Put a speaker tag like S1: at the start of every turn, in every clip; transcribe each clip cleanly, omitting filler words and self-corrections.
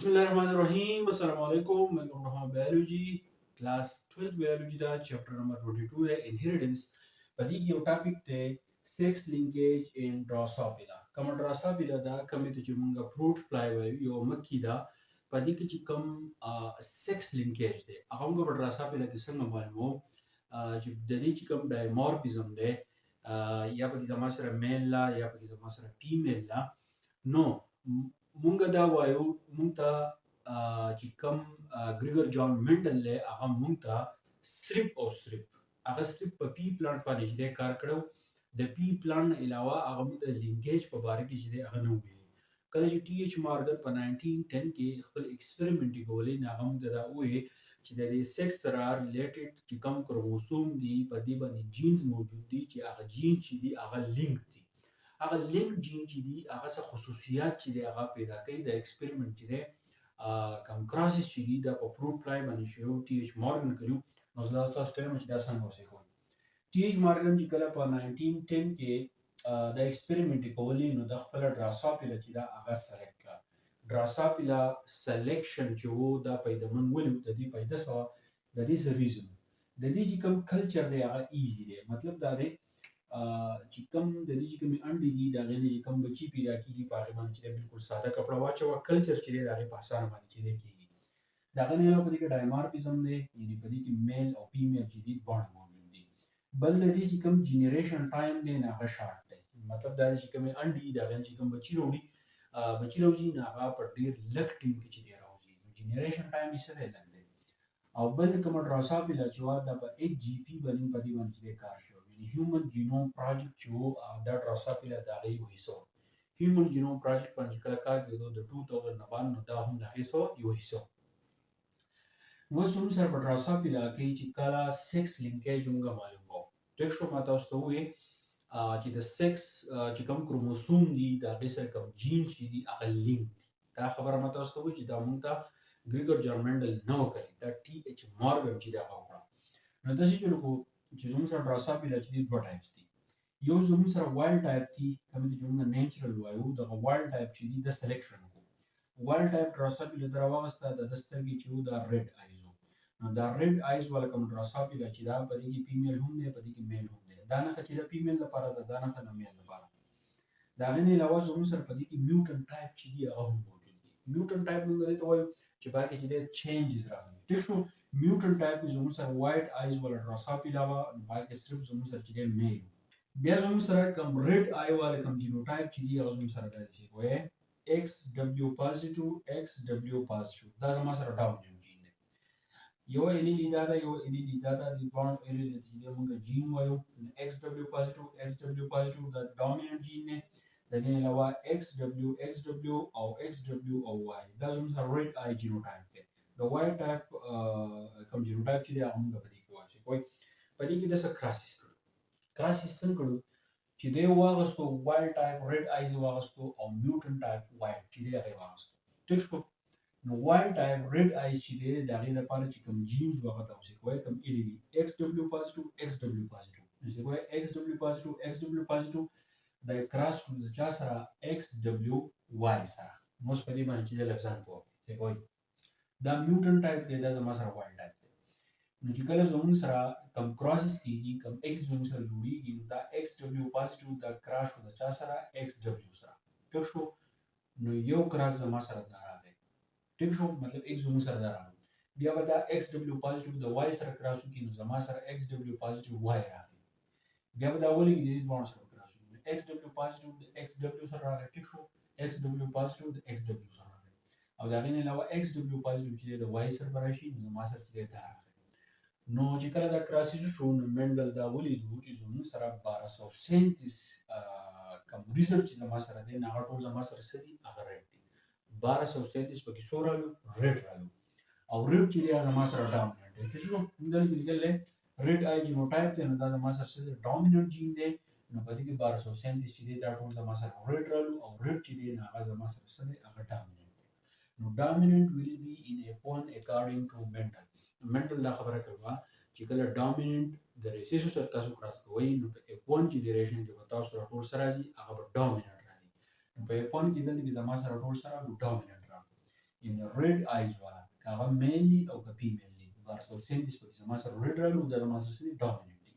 S1: Bismillahirrahmanirrahim. Assalamu alaikum. Welcome to Home Biology. Class 12th Biology da chapter number 22 है inheritance. Padi की यो topic थे sex linkage in Drosophila. Kama Drosophila da kami tu chumunga fruit fly way yo makki da padi ki chikam sex linkage de. Akam ko Drosophila ki sanga malmo chip dadi chikam dimorphism de ya padi zamasra male la ya padi zamasra female la. No, munga da wayo munta jikam Gregor John Mendel aga munta strip or strip aga strip pa pea plant pa nijde kar karo the pea plant ilawa aga munta linkage pa bare ki jide aga no wili kala ji TH Morgan pa 1910 ke khpal experiment gole na aga munta da uwe چې د sex سره related چې کوم کروموسوم دی په دې باندې جینز موجود دي چې هغه جین چې دی هغه لینک دي هغه لینک جین چې دی هغه څه خصوصیات چې دی هغه پیدا کوي د ایکسپریمنت چې دی کم کراسس چې دی د په فروټ فلای باندې شروع ټي ایچ مورګن کړو نو زه تاسو ته چې دا څنګه وسه کوي ټي ایچ مورګن چې کله په 1910 کې د ایکسپریمنت کولی نو د خپل ډراسوفیلا چې دا هغه سلیکټ کړ ډراسوفیلا سلیکشن چې وو دا پیدمن ولې د دې پیدا سو د دې ریزن د دې چې کوم کلچر دی هغه ایزی دی مطلب دا دی چې کوم د دې چې کوم انډي دي دا غني چې کوم بچي پیدا کیږي په هغه باندې چې بالکل ساده کپڑا واچو کلچر چې دی هغه په اسانه باندې چې دی کیږي دا غني له په دې کې ډایمارفیزم دی یعنی په دې کې میل او فیمیل چې دی بوند موجود دي بل د دې چې کوم جنریشن ټایم دی نه هغه شارټ دی مطلب دا چې کوم انډي دا غني چې کوم بچي وروړي بچي راوځي نه هغه په ډیر لک ټیم کې چې دی راوځي جنریشن ټایم یې سره لګ دی او بل کوم ډراسوفیلا چې وا د په 1 جی پی باندې په دې باندې کار شو Human Genome Project چې وو دا ډراسوفیلا د هغې یو حصه وه Human Genome Project باندې کله کار کېدو د 2001 نو دا هم د هغې څه یو حصه وه اوس زموږ سره په ډراسوفیلا کې چې کله سیکس لینکیج موږ معلوم وو ټیک شو ما تاسو ته وویل چې د سیکس چې کوم کروموسوم دي د هغې سره کوم جین چې دي هغه لینک دي دا خبره ما تاسو ته وویل چې دا موږ ته ګریګور جان منډل نه وکړي دا ټي ایچ مارګن چې دا وکړه نو داسې چې لکه چې زموږ سره ډراسوفیلا چې دي دوه ټایپس دي یو زموږ سره وایلډ ټایپ دي کوم چې موږ نیچرل وایو دغه وایلډ ټایپ چې دي د سلیکشن وکړو وایلډ ټایپ ډراسوفیلا در واغسته د سترګې چې وو دا ریډ آیز وو نو دا ریډ آیز والا کوم ډراسوفیلا چې دا په دې کې فیمیل هم دی په دې کې میل هم دی دا نه چې دا فیمیل لپاره دا نه د میل لپاره دا غني علاوه زموږ سره په دې کې میوټنت ټایپ چې دي هغه هم موجود دي میوټنت ټایپ موږ ته وایو چې باقي چې د چینجز راغلي ټیک شو میوټنت ټایپ زموږ سره وایټ آیز والا ډراسوفیلا وا باقي صرف زموږ سره چې دی میل بیا زموږ سره کوم ریډ آی والا کوم جینوټایپ چې دی هغه زموږ سره راځي وای ایکس دبليو پوزټیو ایکس دبليو پوزټیو دا زموږ سره ډاومیننت جین دی یو الیلی دا د دوه الیلی چې موږ جین وایو ایکس دبليو پوزټیو ایکس دبليو پوزټیو دا ډاومیننت جین دی د دې علاوه ایکس دبليو او ایکس دبليو او واي دا زموږ سره ریډ آی جینوټایپ دی د وایټ ټایپ کوم جینوټایپ چې دی هغه موږ په دې کې واچي کوي په دې کې د څه کراسیس کړو کراسیس څنګه کړو چې دی واغستو وایلډ ټایپ ریډ آیز واغستو او میوټنت ټایپ وایټ چې دی هغه واغستو ټیک شو نو وایلډ ټایپ ریډ آیز چې دی د هغې لپاره چې کوم جینز وغته اوسې کوی کوم ایلیلی ایکس دبليو پوزټیو ایکس دبليو پوزټیو نو چې کوی ایکس دبليو پوزټیو ایکس دبليو پوزټیو د کراس کړو د چا سره ایکس دبليو وای سره نو په دې باندې چې لفظان کوو چې کوی دا میوټنت ټایپ دی دا زما سره وایلډ ټایپ دی نو چې کله زموږ سره کم کراسس کیږي کم ایکس زموږ سره جوړیږي نو دا ایکس دبليو پوزټیو دا کراس شو د چا سره ایکس دبليو سره ټیک شو نو یو کراس زما سره دا راغی ټیک شو مطلب ایکس زموږ سره دا راغی بیا به دا ایکس دبليو پوزټیو د وای سره کراس وکړي نو زما سره ایکس دبليو پوزټیو وای راغی بیا به دا ولې د دوه سره کراس وکړي ایکس دبليو پوزټیو د ایکس دبليو سره راغی ټیک شو ایکس دبليو پوزټیو د ایکس دبليو سره راغی او دا غینه علاوه ایکس دبليو پوزټیو چې د وای سره راشي نو زما سره چې دا راغی نو چې کله دا کراسیس شو نو منډل دا ولیدو چې زموږ سره 1237 کوم ریزلټ چې زما سره دی نه ټول زما سره سدي هغه ریډ دي 1237 پکې څو رالو ریډ رالو او ریډ چې دی زما سره ډاومیننت دی چې شو موږ لیکل ریډ آی جینوټایپ دی نو دا زما سره سدي ډاومیننت جین دی نو په دې کې 1237 چې دی دا ټول زما سره ریډ رالو او ریډ چې دی نه هغه زما سره سدي هغه ډاومیننت نو ډاومیننت ویل بی ان F1 according to Mendel منډل دا خبره کوي چې کله ډامیننت د ریسیسو سره تاسو کراس کوئ نو په F1 جنریشن کې به تاسو ټول سره راځي هغه به ډامیننت راځي نو په F1 کې دلته کې زما سره ټول سره ډامیننت راځي یعنی red eyes والا هغه male او که female دی بارسوسینتیس پکې زما سره red رالو دا زما سره سړي dominant دی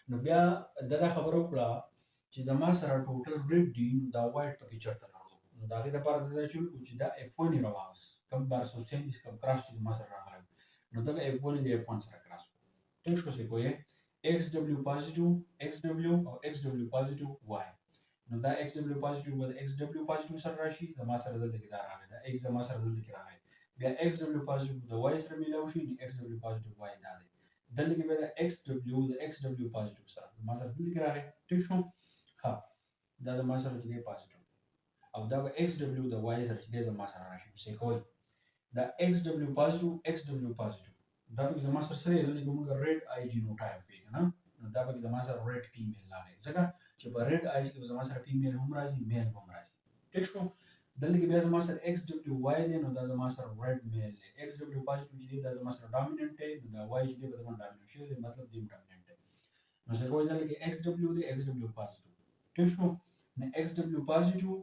S1: نو بیا دا خبره وکړه چې زما سره ټوټل red دی نو دا white پکې چرته راغلو نو دا غي د پاره دا چې دا F1 راوس کم بارسوسینتیس کم کراس چې زما سره راغلی نو دا F1 دی F1 سره کراس ټیک شو څه کوی XW positive XW او XW positive Y نو دا XW positive و XW positive سره راشي زما سره دلته کې دا راغلی دا X زما سره دلته کې راغلی بیا XW positive د Y سره ملاوي شي نو XW positive Y دا دی دلته کې بیا XW د XW positive سره زما سره دلته کې راغلی ټیک شو ها دا زما سره چې دی positive او دا به XW د Y سره چې دی زما سره راشي څه کوي دا XW positive XW positive دا به زما سره سره دلته کومه red eye genotype وي کنه نو دا به زما سره red female راغی ځکه چې په red eyes کې زما سره female هم راځي male هم راځي ټیک شو دلته کې بیا زما سره XWY دی نو دا زما سره red male دی XW positive چې دی دا زما سره dominant دی نو دا Y چې دی به زما dominant شي دی مطلب دی dominant دی نو څنګه وایي دلته کې XW دی XW positive ټیک شو نو XW positive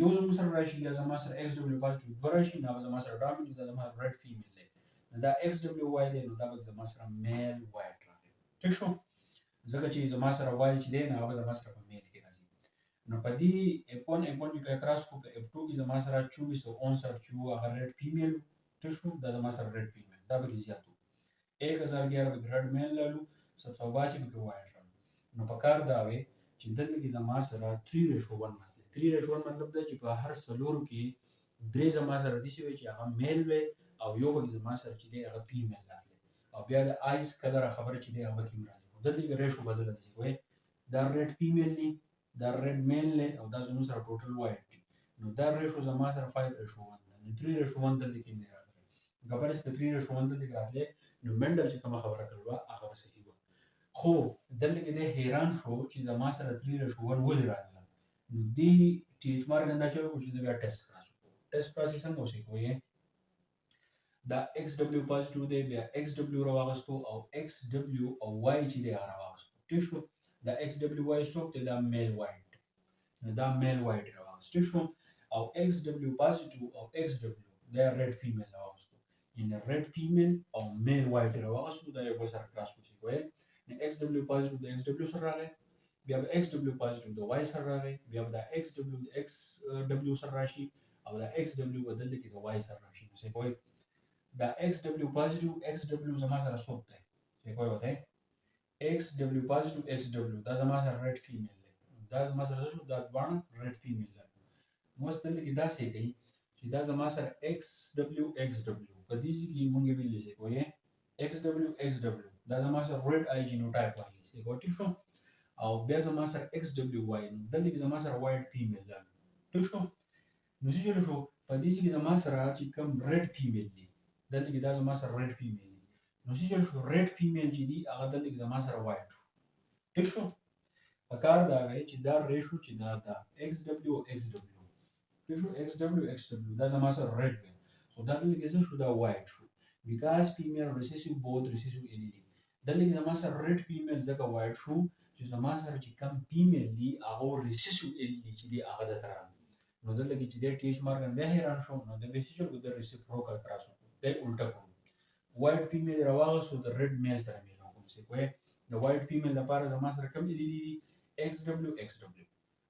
S1: یو زما سره راشي یا زما سره XW positive دوه راشي نو زما سره dominant دا زما red female دی دا XWY دی نو دا به زما سره male white راغلی ټیک شو ځکه چې زما سره Y چې دی نو هغه زما سره په male کې راځي نو په دې F1 چې کله کراس کو په F2 کې زما سره 2459 چې هغه red female ټیک شو دا زما سره red female دا به زیاتو 1011 به red male لالو 782 به white راغلی نو په کار دا وي چې دلته کې زما سره 3:1 3:1 مطلب دا چې په هر څلورو کې درې زما سره دي چې هغه male وي او یو به زما سره چې دی هغه فیمیل راغلی او بیا د آیس کلر خبره چې دی هغه کوم راځي دلته کې ریشو بدل دي کوی دا ریډ فیمیل دی دا ریډ میل دی او دا زموږ سره ټوټل وایټ دی نو دا ریشو زما سره 5:1 نو 3:1 دلته کې نه راغلی خبره چې 3:1 دلته راغلی نو منډل چې کوم خبره کړو هغه صحیح و خو دلته کې د حیران شو چې زما سره 3:1 ولې راغلی نو دی ټیچ مارګن دا چې کوم چې دا ټیسټ کړو ټیسټ پروسس څنګه وشي کوی دا XW positive دی بیا XW راوغستو او XW او Y چې دی راوغستو ټیک شو دا XWY څوک دی دا male white دا male white راوغستو ټیک شو او XW positive او XW دا red female راوغستو یعنی red female او male white راوغستو دا یو سره کراس وشي کوی نو XW positive د XW سره راغی بیا XW positive د Y سره راغی بیا دا XW سره راشي او دا XW بدل کې د Y سره راشي څه کوی دا XW positive XW زما سره څوک دی چې کوی وته XW positive XW دا زما سره red female دی دا زما سره څه دا باندې red female دی نو ستل کې دا څه کوي چې دا زما سره XW په دې کې مونږ ویلې چې کوی XW دا زما سره red eye genotype وایي چې کوټی شو او بیا زما سره XWY دلته کې زما سره white female دی ټیک شو نو څه جوړ شو په دې کې زما سره چې کوم red female دی دلته کې دا زما سره red female دی نو چې شو red female چې دی هغه دلته کې زما سره white شو ټیک شو په کار دا وایي چې دا ریشو چې دا XW ټیک شو XW دا زما سره red دی خو دا دلته کې شو دا white شو because female recessive both recessive allele دلته کې زما سره red female ځکه white شو چې زما سره چې کوم female دی هغه recessive allele چې دی هغه د تر نو دلته کې چې د ټیچ مارګن به حیران شو نو د بیسیچر د ریسیپروکل کراسو د الټا کوم وایټ فیمیل راوغسو د ریډ میل سره میل کوم څه کوی د وایټ فیمیل لپاره زما سره کوم دی XW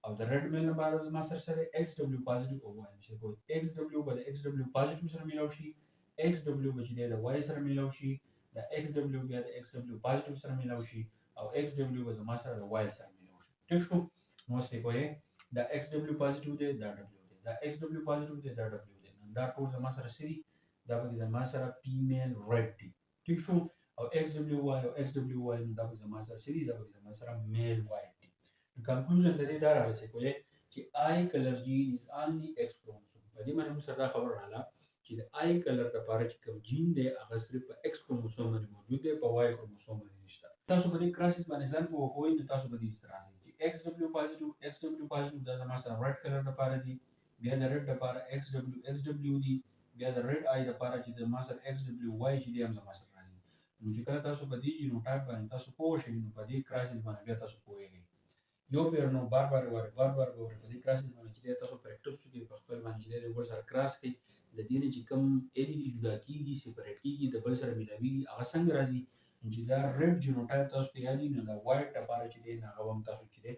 S1: او د ریډ میل لپاره زما سره XW پوزټیو او وای څه کوی XW به د XW پوزټیو سره میلاو شي XW به چې د وای سره میلاو شي د XW بیا د XW پوزټیو سره میلاو شي او XW به زما سره د وای سره میلاو شي ټیک شو نو څه کوی دا XW پوزټیو دی دا W دی دا XW پوزټیو دی دا W دی دا ټول زما سره سری دا به زما سره فیمیل ریډ دی ټیک شو او XWY او XWY دا به زما سره سری دا به زما سره میل وایټ دی کنکلوژن د دې دا راځي کوی چې آی کلر جین از اونلی X کروموسوم په دې باندې موږ سره خبر رااله چې د آی کلر لپاره چې کوم جین دی هغه صرف په X کروموسوم باندې موجود دی په Y کروموسوم باندې نشته تاسو په دې کراسیس باندې ځان په کوی نو تاسو به دې راځي XW positive دا زما سره red color لپاره دی بیا د red لپاره XW دی بیا د red eye لپاره چې زما سره XWY چې دی هم زما سره راځي نو چې کله تاسو په دې جینوټایپ باندې تاسو پوه شئ نو په دې کراسیس باندې بیا تاسو پوهیږئ یو پیر نو بار بار په دې کراسیس باندې چې تاسو پریکټیس وکړئ په خپل باندې چې د ور سره کراس کړئ د دې نه چې کوم ال دي جدا کیږي سپریټ کیږي د بل سره ملاویږي هغه څنګه راځي چې دا ریډ جینوټایپ تاسو ته یادي نو دا وایټ لپاره چې دی هغه هم تاسو چې دی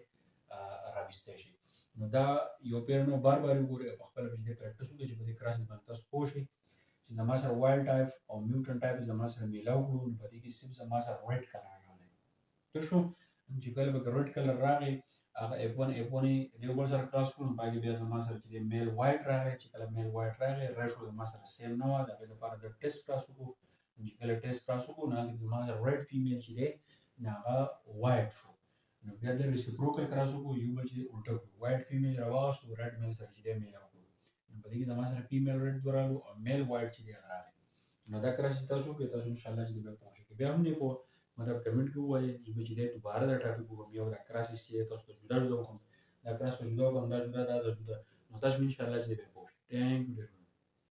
S1: راوستلی شي نو دا یو پیر نو بار وګورئ په خپل چې دی پریکټس وکړئ چې په دې کراس باندې تاسو پوه شئ چې زما سره وایلډ ټایپ او میوټنټ ټایپ زما سره میلاو کړو نو په دې کې صرف زما سره ریډ کلر راغلی ته شو چې کله به ریډ کلر راغی هغه F1 د یو بل سره کراس کړو نو باندې بیا زما سره چې میل وایټ راغی چې کله میل وایټ راغی ریشو زما سره سیم نه و د هغې لپاره د ټیسټ کراس وکړو چې کله ټیسټ کراس وکړو نو هلته زما سره ریډ فیمیل چې دی نو هغه وایټ شو نو بیا د ریسیپروکل کراس وکړو یو بل چې الټه کړو وایټ فیمیل راواغستو ریډ میل سره چې دی میلاو کړو نو په دې کې زما سره فیمیل ریډ دوه راغلو او میل وایټ چې دی هغه راغی نو دا کراس چې تاسو وکړئ تاسو انشاءالله چې بیا پوه شئ که بیا هم نه پوه مطلب کمنټ کې ووایئ چې دی دوباره دا ټاپک وکړم یو دا کراسس چې تاسو ته جدا جدا وکړم دا کراس په جدا وکړم دا جدا دا جدا نو تاسو انشاءالله چې بیا پوه شئ تhank you